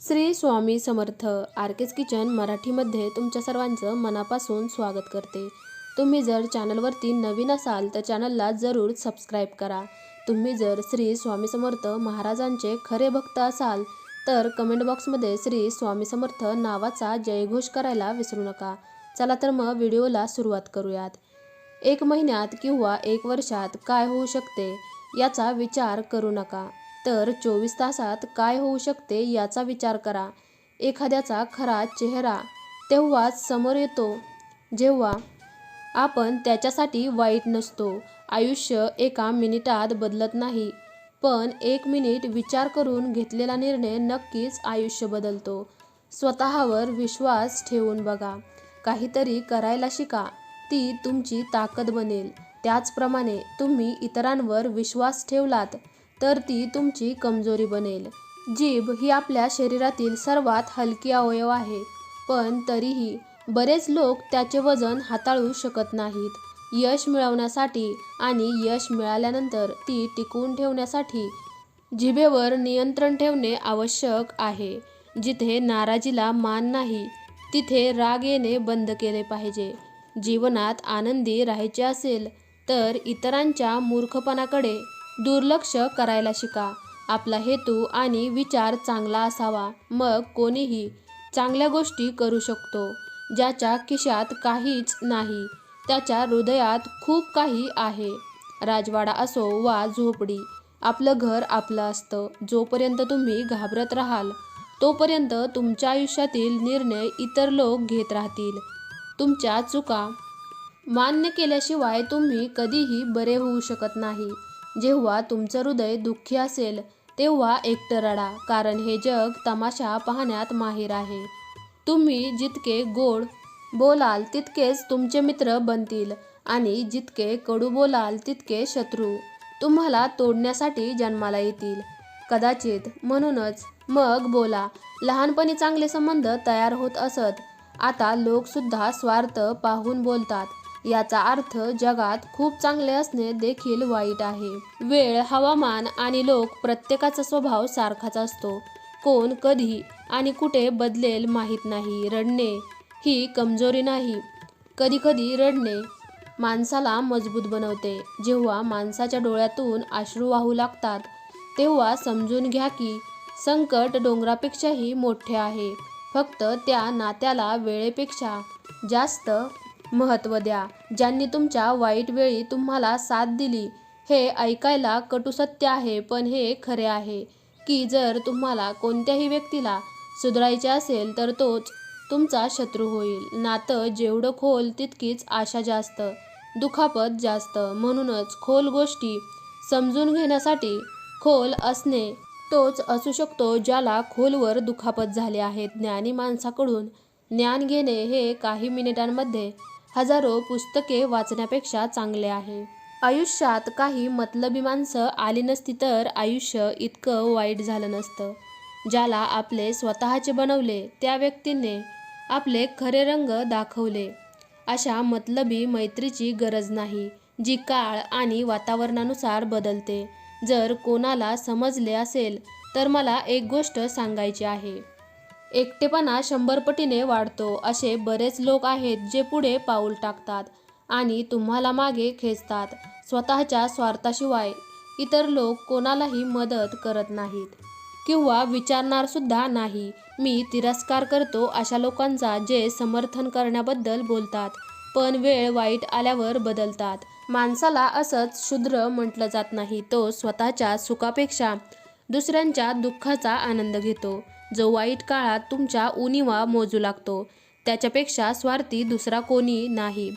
Shri Swami Samarth. आरकेस kitchen मराठीमध्ये तुमच्या सर्वांचं मनापासून स्वागत करते. तुम्ही जर चॅनलवरती नवीन असाल तर चॅनलला जरूर सबस्क्राईब करा. तुम्ही जर श्री स्वामी समर्थ महाराजांचे खरे भक्त असाल तर कमेंट बॉक्समध्ये श्री स्वामी समर्थ नावाचा जयघोष करायला विसरू नका. चला तर मग व्हिडिओला सुरुवात करूयात. 1 महिन्यात किंवा 1 वर्षात काय होऊ शकते याचा विचार करू नका, तर 24 तासात काय होऊ शकते याचा विचार करा. एखाद्याचा खरा चेहरा तेव्हाच समोर येतो जेव्हा आपण त्याच्यासाठी वाईट नसतो. आयुष्य एका मिनिटात बदलत नाही, पण 1 मिनिट विचार करून घेतलेला निर्णय नक्कीच आयुष्य बदलतो. स्वतःवर विश्वास ठेवून बघा. काहीतरी करायला शिका, ती तुमची ताकद बनेल. त्याचप्रमाणे तुम्ही इतरांवर विश्वास ठेवलात तर ती तुमची कमजोरी बनेल. जीभ ही आपल्या शरीरातील सर्वात हलकी अवयव आहे, पण तरीही बरेच लोक त्याचे वजन हाताळू शकत नाहीत. यश मिळवण्यासाठी आणि यश मिळाल्यानंतर ती टिकवून ठेवण्यासाठी जिभेवर नियंत्रण ठेवणे आवश्यक आहे. जिथे नाराजीला मान नाही तिथे राग येणे बंद केले पाहिजे. जीवनात आनंदी राहायचे असेल तर इतरांच्या मूर्खपणाकडे दुर्लक्ष करायला शिका. आपला हेतू आणि विचार चांगला असावा, मग कोणीही चांगल्या गोष्टी करू शकतो. ज्याच्या खिशात काहीच नाही त्याच्या हृदयात खूप काही आहे. राजवाडा असो वा झोपडी, आपलं घर आपलं असतं. जोपर्यंत तुम्ही घाबरत राहाल तोपर्यंत तुमच्या आयुष्यातील निर्णय इतर लोक घेत राहतील. तुमच्या चुका मान्य केल्याशिवाय तुम्ही कधीही बरे होऊ शकत नाही. जेव्हा तुमचं हृदय दुःखी असेल तेव्हा एकटं रडा, कारण हे जग तमाशा पाहण्यात माहीर आहे. तुम्ही जितके गोड बोलाल तितकेच तुमचे मित्र बनतील आणि जितके कडू बोलाल तितके शत्रू तुम्हाला तोडण्यासाठी जन्माला येतील. कदाचित म्हणूनच मग बोला. लहानपणी चांगले संबंध तयार होत असत, आता लोकसुद्धा स्वार्थ पाहून बोलतात. याचा अर्थ जगात खूप चांगले असणे देखील वाईट आहे. वेळ, हवामान आणि लोक प्रत्येकाचा स्वभाव सारखाच असतो. कोण कधी आणि कुठे बदलेल माहीत नाही. रडणे ही कमजोरी नाही, कधीकधी रडणे माणसाला मजबूत बनवते. जेव्हा माणसाच्या डोळ्यातून अश्रू वाहू लागतात तेव्हा समजून घ्या की संकट डोंगरापेक्षाही मोठे आहे. फक्त त्या नात्याला वेळेपेक्षा जास्त महत्त्व द्या ज्यांनी तुमच्या वाईट वेळी तुम्हाला साथ दिली. हे ऐकायला कटू सत्य आहे, पण हे खरे आहे की जर तुम्हाला कोणत्याही व्यक्तीला सुधारायचे असेल तर तोच तुमचा शत्रू होईल. नातं जेवढं खोल तितकीच आशा जास्त, दुखापत जास्त. म्हणूनच खोल गोष्टी समजून घेण्यासाठी खोल असणे तोच असू शकतो ज्याला खोलवर दुखापत झाली आहे. ज्ञानी माणसाकडून ज्ञान घेणे हे काही मिनिटांमध्ये हजारो पुस्तके वाचण्यापेक्षा चांगले आहे. आयुष्यात काही मतलबी माणसं आली नसती तर आयुष्य इतकं वाईट झालं नसतं. ज्याला आपले स्वतःचे बनवले त्या व्यक्तीने आपले खरे रंग दाखवले. अशा मतलबी मैत्रीची गरज नाही जी काळ आणि वातावरणानुसार बदलते. जर कोणाला समजले असेल तर मला एक गोष्ट सांगायची आहे. एकटेपणा 100 पटीने वाढतो. असे बरेच लोक आहेत जे पुढे पाऊल टाकतात आणि तुम्हाला मागे खेचतात. स्वतःच्या स्वार्थाशिवाय इतर लोक कोणालाही मदत करत नाहीत किंवा विचारणार सुद्धा नाही. मी तिरस्कार करतो अशा लोकांचा जे समर्थन करण्याबद्दल बोलतात पण वेळ वाईट आल्यावर बदलतात. माणसाला असंच क्षुद्र म्हटलं जात नाही. तो स्वतःच्या सुखापेक्षा दुसऱ्यांच्या दुःखाचा आनंद घेतो. जो वाईट काळात तुमच्या उणिवा मोजू लागतो त्याच्यापेक्षा स्वार्थी दुसरा कोणी नाही.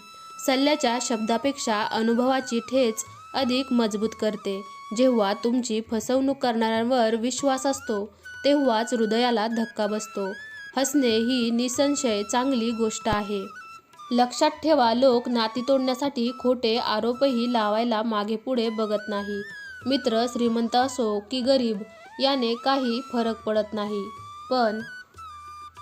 सल्ल्याच्या शब्दापेक्षा अनुभवाची ठेच अधिक मजबूत करते. जेव्हा तुमची फसवणूक करणाऱ्यांवर विश्वास असतो तेव्हाच हृदयाला धक्का बसतो. हसणे ही निसंशय चांगली गोष्ट आहे. लक्षात ठेवा, लोक नाती तोडण्यासाठी खोटे आरोपही लावायला मागेपुढे बघत नाही. मित्र श्रीमंत असो की गरीब याने काही फरक पडत नाही, पण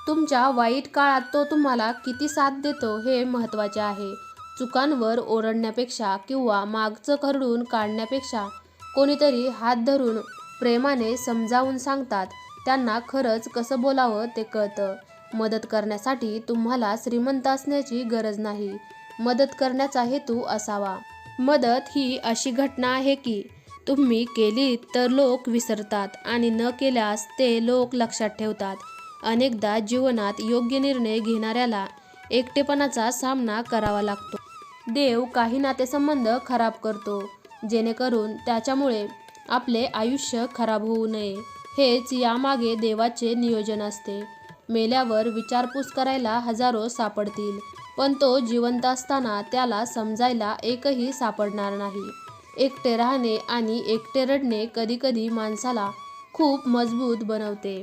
तुमच्या वाईट काळात तो तुम्हाला किती साथ देतो हे महत्त्वाचे आहे. चुकांवर ओरडण्यापेक्षा किंवा मागचं खरडून काढण्यापेक्षा कोणीतरी हात धरून प्रेमाने समजावून सांगतात त्यांना खरंच कसं बोलावं ते कळतं. मदत करण्यासाठी तुम्हाला श्रीमंत असण्याची गरज नाही, मदत करण्याचा हेतू असावा. मदत ही अशी घटना आहे की तुम्ही केली तर लोक विसरतात आणि न केल्यास ते लोक लक्षात ठेवतात. अनेकदा जीवनात योग्य निर्णय घेणाऱ्याला एकटेपणाचा सामना करावा लागतो. देव काही नातेसंबंध खराब करतो जेणेकरून त्याच्यामुळे आपले आयुष्य खराब होऊ नये. हेच यामागे देवाचे नियोजन असते. मेल्यावर विचारपूस करायला हजारो सापडतील, पण तो जिवंत असताना त्याला समजायला एकही सापडणार नाही. एकटे राहणे आणि एकटे रडणे कधीकधी माणसाला खूप मजबूत बनवते.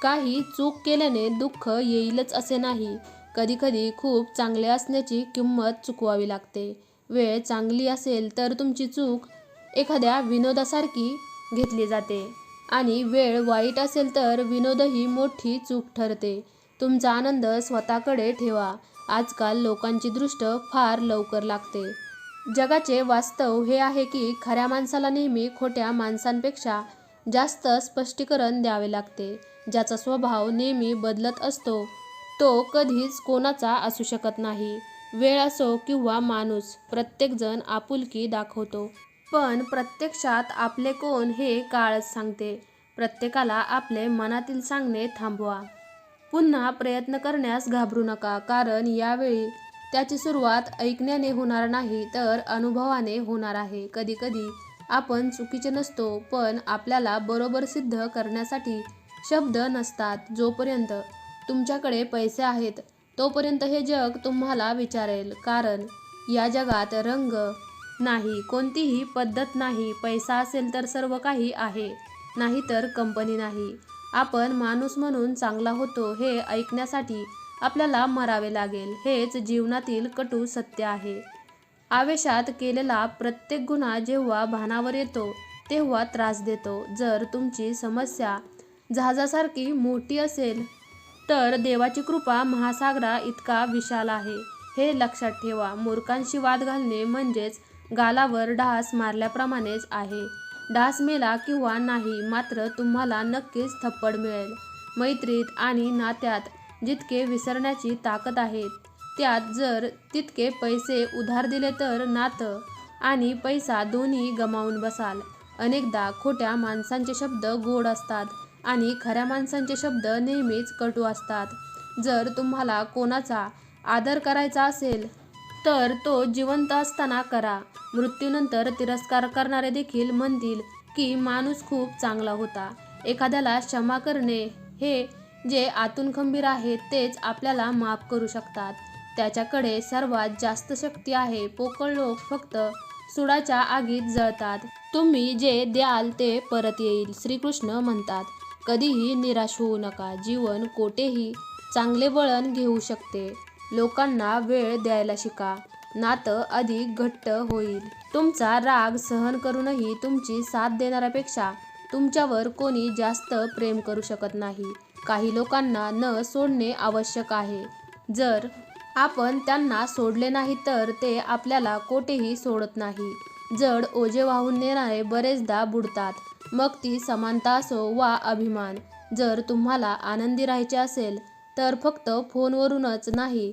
काही चूक केल्याने दुःख येईलच असे नाही. कधीकधी खूप चांगले असण्याची किंमत चुकवावी लागते. वेळ चांगली असेल तर तुमची चूक एखाद्या विनोदासारखी घेतली जाते आणि वेळ वाईट असेल तर विनोदही मोठी चूक ठरते. तुमचा आनंद स्वतःकडे ठेवा. आजकाल लोकांची दृष्ट फार लवकर लागते. जगाचे वास्तव हे आहे की खऱ्या माणसाला नेहमी खोट्या माणसांपेक्षा जास्त स्पष्टीकरण द्यावे लागते. ज्याचा स्वभाव नेहमी बदलत असतो तो कधीच कोणाचा असू शकत नाही. वेळ असो किंवा माणूस, प्रत्येकजण आपुलकी दाखवतो, पण प्रत्यक्षात आपले कोण हे काळच सांगते. प्रत्येकाला आपले मनातील सांगणे थांबवा. पुन्हा प्रयत्न करण्यास घाबरू नका, कारण यावेळी त्याची सुरुवात ऐकण्याने होणार नाही तर अनुभवाने होणार आहे. कधीकधी आपण चुकीचे नसतो, पण आपल्याला बरोबर सिद्ध करण्यासाठी शब्द नसतात. जोपर्यंत तुमच्याकडे पैसे आहेत तोपर्यंत हे जग तुम्हाला विचारेल, कारण या जगात रंग नाही, कोणतीही पद्धत नाही. पैसा असेल तर सर्व काही आहे, नाहीतर कंपनी नाही. आपण माणूस म्हणून चांगला होतो हे ऐकण्यासाठी आपल्याला मरावे लागेल. हेच जीवनातील कटू सत्य आहे. आवेशात केलेला प्रत्येक गुन्हा जेव्हा भानावर येतो तेव्हा त्रास देतो. जर तुमची समस्या जहाजासारखी मोठी असेल तर देवाची कृपा महासागरा इतका विशाल आहे, हे लक्षात ठेवा. मूर्खांशी वाद घालणे म्हणजेच गालावर डास मारल्याप्रमाणेच आहे. डास मेला किंवा नाही, मात्र तुम्हाला नक्कीच थप्पड मिळेल. मैत्रीत आणि नात्यात जितके विसरण्याची ताकद आहे, त्यात जर तितके पैसे उधार दिले तर नातं आणि पैसा दोन्ही गमावून बसाल. अनेकदा खोट्या माणसांचे शब्द गोड असतात आणि खऱ्या माणसांचे शब्द नेहमीच कटू असतात. जर तुम्हाला कोणाचा आदर करायचा असेल तर तो जिवंत असताना करा. मृत्यूनंतर तिरस्कार करणारे देखील म्हणतील की माणूस खूप चांगला होता. एखाद्याला क्षमा करणे हे जे आतून खंबीर आहेत तेच आपल्याला माफ करू शकतात. त्याच्याकडे सर्वात जास्त शक्ती आहे. पोकळ लोक फक्त सुडाच्या आगीत जळतात. तुम्ही जे द्याल ते परत येईल, श्रीकृष्ण म्हणतात. कधीही निराश होऊ नका. जीवन कोठेही चांगले वळण घेऊ शकते. लोकांना वेळ द्यायला शिका, नातं अधिक घट्ट होईल. तुमचा राग सहन करूनही तुमची साथ देणाऱ्यापेक्षा तुमच्यावर कोणी जास्त प्रेम करू शकत नाही. काही लोकांना न सोडणे आवश्यक आहे. जर आपण त्यांना सोडले नाही तर ते आपल्याला कोठेही सोडत नाही. जड ओझे वाहून नेणारे बरेचदा बुडतात, मग ती समानता असो वा अभिमान. जर तुम्हाला आनंदी राहायचे असेल तर फक्त फोनवरूनच नाही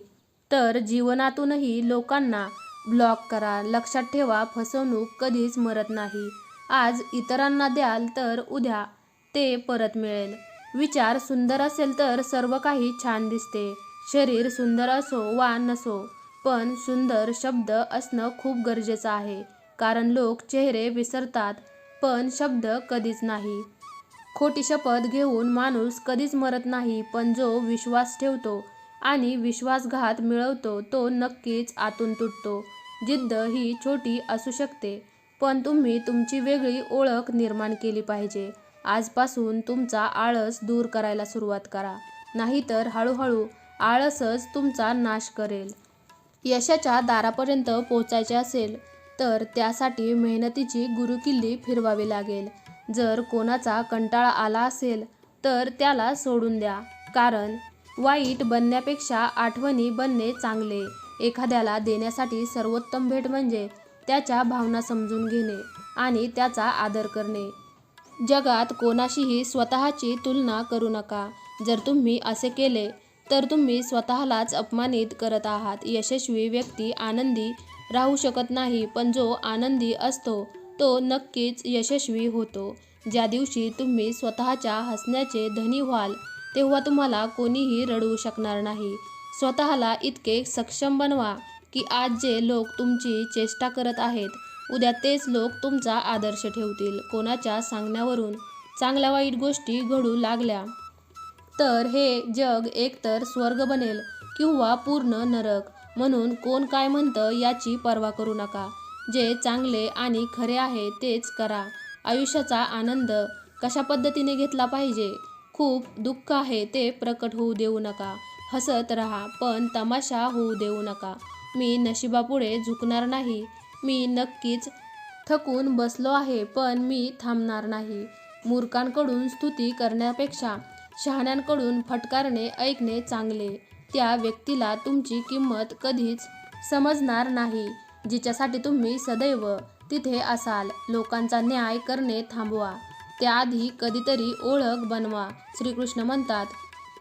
तर जीवनातूनही लोकांना ब्लॉक करा. लक्षात ठेवा, फसवणूक कधीच मरत नाही. आज इतरांना द्याल तर उद्या ते परत मिळेल. विचार सुंदर असेल तर सर्व काही छान दिसते. शरीर सुंदर असो वा नसो, पण सुंदर शब्द असणं खूप गरजेचं आहे, कारण लोक चेहरे विसरतात पण शब्द कधीच नाही. खोटी शपथ घेऊन माणूस कधीच मरत नाही, पण जो विश्वास ठेवतो आणि विश्वासघात मिळवतो तो नक्कीच आतून तुटतो. जिद्द ही छोटी असू शकते, पण तुम्ही तुमची वेगळी ओळख निर्माण केली पाहिजे. आजपासून तुमचा आळस दूर करायला सुरुवात करा, नाहीतर हळूहळू आळसच तुमचा नाश करेल. यशाच्या दारापर्यंत पोचायचे असेल तर त्यासाठी मेहनतीची गुरुकिल्ली फिरवावी लागेल. जर कोणाचा कंटाळा आला असेल तर त्याला सोडून द्या, कारण वाईट बनण्यापेक्षा आठवणी बनणे चांगले. एखाद्याला देण्यासाठी सर्वोत्तम भेट म्हणजे त्याच्या भावना समजून घेणे आणि त्याचा आदर करणे. जगात कोणाशीही स्वतःची तुलना करू नका. जर तुम्ही असे केले तर तुम्ही स्वतःलाच अपमानित करत आहात. यशस्वी व्यक्ती आनंदी राहू शकत नाही, पण जो आनंदी असतो तो नक्कीच यशस्वी होतो. ज्या दिवशी तुम्ही स्वतःच्या हसण्याचे धनी व्हाल, तेव्हा तुम्हाला कोणीही रडवू शकणार नाही. स्वतःला इतके सक्षम बनवा की आज जे लोक तुमची चेष्टा करत आहेत, उद्या तेच लोक तुमचा आदर्श ठेवतील. कोणाच्या सांगण्यावरून चांगल्या वाईट गोष्टी घडू लागल्या तर हे जग एकतर स्वर्ग बनेल किंवा पूर्ण नरक. म्हणून कोण काय म्हणतं याची पर्वा करू नका. जे चांगले आणि खरे आहे तेच करा. आयुष्याचा आनंद कशा पद्धतीने घेतला पाहिजे, खूप दुःख आहे ते प्रकट होऊ देऊ नका. हसत राहा, पण तमाशा होऊ देऊ नका. मी नशिबापुढे झुकणार नाही. मी नक्कीच थकून बसलो आहे, पण मी थांबणार नाही. मूर्खांकडून स्तुती करण्यापेक्षा शहाण्यांकडून फटकारणे ऐकणे चांगले. त्या व्यक्तीला तुमची किंमत कधीच समजणार नाही जिच्यासाठी तुम्ही सदैव तिथे असाल. लोकांचा न्याय करणे थांबवा, त्याआधी कधीतरी ओळख बनवा. श्रीकृष्ण म्हणतात,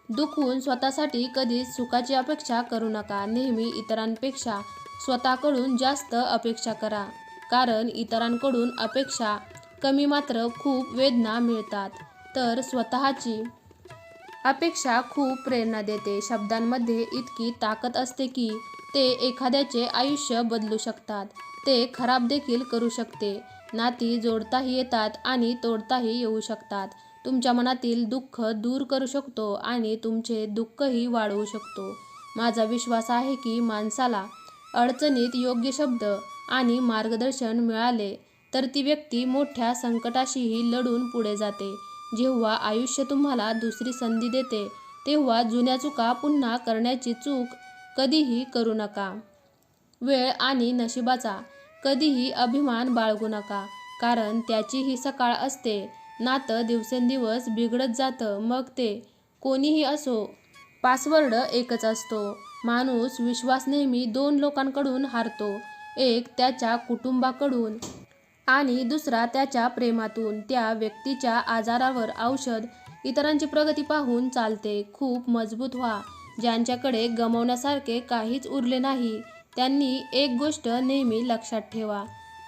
दुखून स्वतःसाठी कधीच सुखाची अपेक्षा करू नका. नेहमी इतरांपेक्षा स्वतःकडून जास्त अपेक्षा करा, कारण इतरांकडून अपेक्षा कमी मात्र खूप वेदना मिळतात, तर स्वतःची अपेक्षा खूप प्रेरणा देते. शब्दांमध्ये इतकी ताकद असते की ते एखाद्याचे आयुष्य बदलू शकतात. ते खराब देखील करू शकते. नाती जोडताही येतात आणि तोडताही येऊ शकतात. तुमच्या मनातील दुःख दूर करू शकतो आणि तुमचे दुःखही वाढवू शकतो. माझा विश्वास आहे की माणसाला अडचणीत योग्य शब्द आणि मार्गदर्शन मिळाले तर ती व्यक्ती मोठ्या संकटाशीही लढून पुढे जाते. जेव्हा आयुष्य तुम्हाला दुसरी संधी देते तेव्हा जुन्या चुका पुन्हा करण्याची चूक कधीही करू नका. वेळ आणि नशिबाचा कधीही अभिमान बाळगू नका, कारण त्याचीही सकाळ असते. नातं दिवसेंदिवस बिघडत जातं, मग ते कोणीही असो. पासवर्ड एकच असतो. माणूस विश्वास नेहमी दोन लोकांकडून हारतो, एक त्याच्या कुटुंबाकडून आणि दुसरा त्याच्या प्रेमातून. त्या व्यक्तीच्या आजारावर औषध इतरांची प्रगती पाहून चालते. खूप मजबूत व्हा. ज्यांच्याकडे गमावण्यासारखे काहीच उरले नाही त्यांनी एक गोष्ट नेहमी लक्षात ठेवा,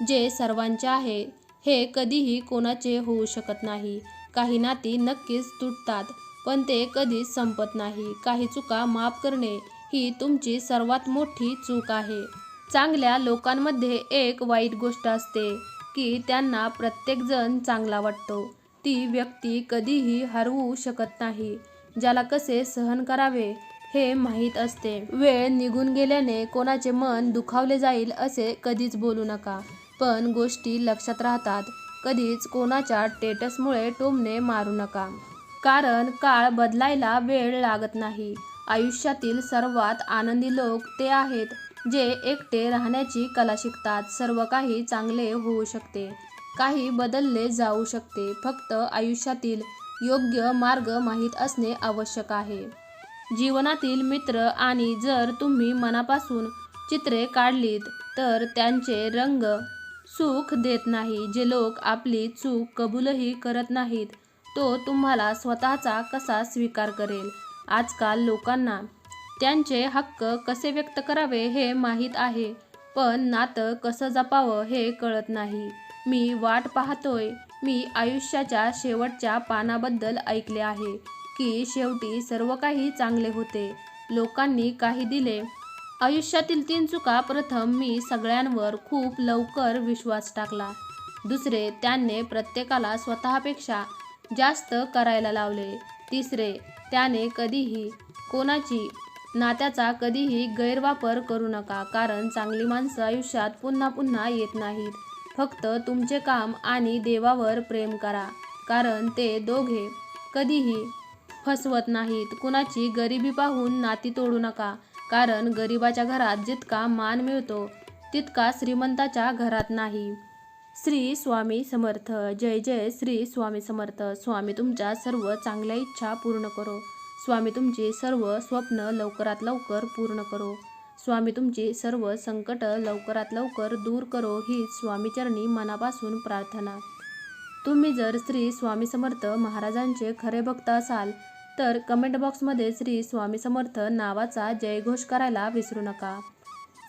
जे सर्वांचे आहे हे कधीही कोणाचे होऊ शकत नाही. काही नाती नक्कीच तुटतात, पण ते कधीच संपत नाही. काही चुका माफ करणे ही तुमची सर्वात मोठी चूक आहे. चांगल्या लोकांमध्ये एक वाईट गोष्ट असते की त्यांना प्रत्येकजण चांगला वाटतो. ती व्यक्ती कधीही हरवू शकत नाही. ज्याला कसे सहन करावे हे माहीत असते. वेळ निघून गेल्याने कोणाचे मन दुखावले जाईल असे कधीच बोलू नका, पण गोष्टी लक्षात राहतात. कधीच कोणाच्या स्टेटसमुळे टोमणे मारू नका, कारण काळ बदलायला वेळ लागत नाही. आयुष्यातील सर्वात आनंदी लोक ते आहेत जे एकटे राहण्याची कला शिकतात. सर्व काही चांगले होऊ शकते, काही बदलले जाऊ शकते. फक्त आयुष्यातील योग्य मार्ग माहीत असणे आवश्यक आहे. जीवनातील मित्र आणि जर तुम्ही मनापासून चित्रे काढलीत तर त्यांचे रंग सुख देत नाही. जे लोक आपली चूक कबूलही करत नाहीत, तो तुम्हाला स्वतःचा कसा स्वीकार करेल. आजकाल लोकांना त्यांचे हक्क कसे व्यक्त करावे हे माहीत आहे, पण नातं कसं जपावं हे कळत नाही. मी वाट पाहतोय. मी आयुष्याच्या शेवटच्या पानाबद्दल ऐकले आहे की शेवटी सर्व काही चांगले होते. लोकांनी काही दिले. आयुष्यातील 3 चुका. प्रथम, मी सगळ्यांवर खूप लवकर विश्वास टाकला. दुसरे, त्याने प्रत्येकाला स्वतःपेक्षा जास्त करायला लावले. तिसरे, त्याने कधीही कोणाची नात्याचा कधीही गैरवापर करू नका, कारण चांगली माणसं आयुष्यात पुन्हा पुन्हा येत नाहीत. फक्त तुमचे काम आणि देवावर प्रेम करा, कारण ते दोघे कधीही फसवत नाहीत. कुणाची गरिबी पाहून नाती तोडू नका, कारण गरिबाच्या घरात जितका मान मिळतो तितका श्रीमंताच्या घरात नाही. श्री स्वामी समर्थ. जय जय श्री स्वामी समर्थ. स्वामी तुमच्या सर्व चांगल्या इच्छा पूर्ण करो. स्वामी तुमची सर्व स्वप्न लवकरात लवकर पूर्ण करो. स्वामी तुमची सर्व संकट लवकरात लवकर दूर करो. हीच स्वामीचरणी मनापासून प्रार्थना. तुम्ही जर श्री स्वामी समर्थ महाराजांचे खरे भक्त असाल तर कमेंट बॉक्समध्ये श्री स्वामी समर्थ नावाचा जयघोष करायला विसरू नका.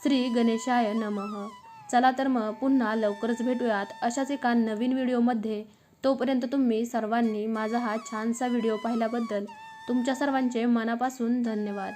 श्री गणेशाय नमः. चला तर मग पुन्हा लवकरच भेटूयात अशाच एका नवीन व्हिडिओमध्ये. तोपर्यंत तुम्ही सर्वांनी माझा हा छानसा व्हिडिओ पाहिल्याबद्दल तुमच्या सर्वांचे मनापासून धन्यवाद.